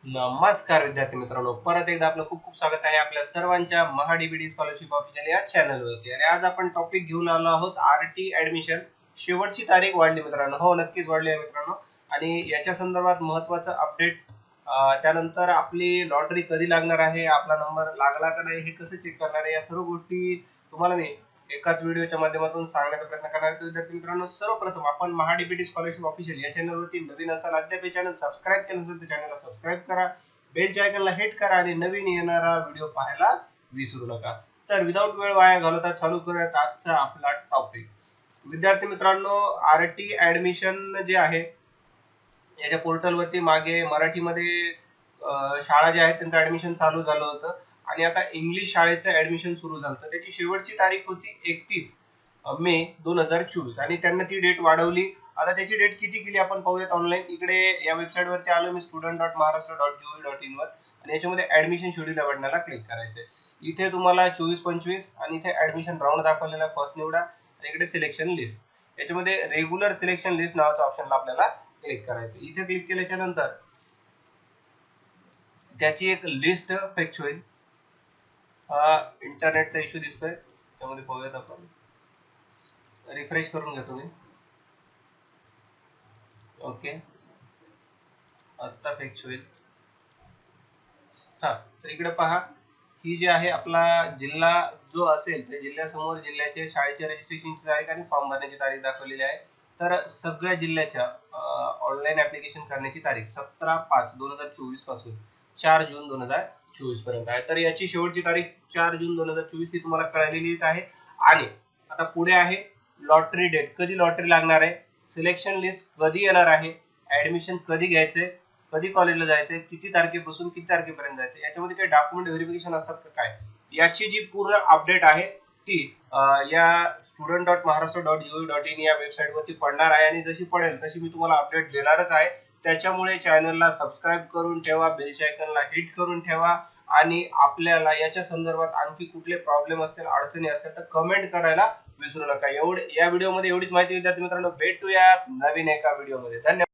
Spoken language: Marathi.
नमस्कार विद्यार्थी मित्रांनो, परत एकदा आपलं खूप खूप स्वागत आहे आपल्या सर्वांच्या महाडीबीडी स्कॉलरशिप ऑफिशियल या चॅनलवरती. आणि आज आपण टॉपिक घेऊन आलो आहोत आरटी ऍडमिशन. शेवटची तारीख वाढली मित्रांनो. हो, नक्कीच वाढली आहे मित्रांनो. आणि याच्या संदर्भात महत्त्वाचं अपडेट, त्यानंतर आपली लॉटरी कधी लागणार आहे, आपला नंबर लागला का नाही हे कसं चेक करणार आहे, या सर्व गोष्टी तुम्हाला मी एकाच व्हिडिओच्या माध्यमातून सांगण्याचा प्रयत्न करणार आहे. विद्यार्थी मित्रांनो, सर्वप्रथम आपण महाडीबीटी स्कॉलरशिप ऑफिशियल या चॅनलवरती नवीन असाल, अद्याप चॅनल सबस्क्राईब केलं नसेल तर चॅनलला सबस्क्राईब करा, बेलच्या आयकॉनला हिट करा आणि नवीन येणारा व्हिडिओ पाहायला विसरू नका. तर विदाऊट वेळ वाया घालवता चालू करूयात आजचा आपला टॉपिक. विद्यार्थी मित्रांनो, आरटी ऍडमिशन जे आहे याच्या पोर्टलवरती मागे मराठीमध्ये शाळा ज्या आहेत त्यांचं ऍडमिशन चालू झालं होतं आणि आता इंग्लिश शाळेचं ऍडमिशन सुरू झालं. तर त्याची शेवटची तारीख होती 31 मे 2024 आणि त्यांना ती डेट वाढवली. आता त्याची डेट किती केली आपण पाहूयात ऑनलाईन. इकडे या वेबसाईट वरती आलो मी, student.maharashtra.gov.in वर, आणि याच्यामध्ये ऍडमिशन शेड्यूल या बटनाला क्लिक करायचंय. इथे तुम्हाला 24-25 आणि इथे ऍडमिशन राऊंड दाखवलेला फर्स्ट निवडा आणि इकडे सिलेक्शन लिस्ट, याच्यामध्ये रेग्युलर सिलेक्शन लिस्ट नावाच्या ऑप्शनला आपल्याला क्लिक करायचं. इथे क्लिक केल्याच्या नंतर त्याची एक लिस्ट फेच होईल. इंटरनेटचा इश्यू दिसतोय, त्यामध्ये पाहूयात आपण. रिफ्रेश करून घेतो मी. ओके, आता फेच होईल. तर इकडे पहा, ही जी आहे आपला जिल्हा जो असेल त्या जिल्ह्यासमोर जिल्ह्याचे शाळेचे रजिस्ट्रेशनची तारीख आणि फॉर्म भरण्याची तारीख दाखवलेली आहे. तर सगळ्या जिल्ह्याच्या ऑनलाईन ऍप्लिकेशन करण्याची तारीख 17/5/2024 पासून 4 जून 2024 पर्यंत आहे. तर याची शेवटची तारीख 4 जून 2024 ही तुम्हाला कळलेलीच आहे. आणि आता पुढे आहे लॉटरी डेट, कधी लॉटरी लागणार आहे, सिलेक्शन लिस्ट कधी येणार आहे, ऍडमिशन कधी घ्यायचंय, कधी कॉलेजला जायचंय, किती तारखेपासून किती तारखेपर्यंत जायचं, याच्यामध्ये काही डॉक्युमेंट व्हेरिफिकेशन असतात का काय, याची जी पूर्ण अपडेट आहे ती या student.maharashtra.gov.in या वेबसाईट वरती पडणार आहे. आणि जशी पडेल तशी मी तुम्हाला अपडेट देणारच आहे. त्याच्यामुळे चॅनलला सबस्क्राईब करून ठेवा, बेलच्या आयकॉनला हिट करून ठेवा. आणि आपल्याला याच्या संदर्भात आणखी कुठले प्रॉब्लेम असतील, अडचणी असतील तर कमेंट करायला विसरू नका. या व्हिडिओमध्ये एवढीच माहिती विद्यार्थी मित्रांनो. भेटूया नवीन एका व्हिडिओमध्ये. धन्यवाद.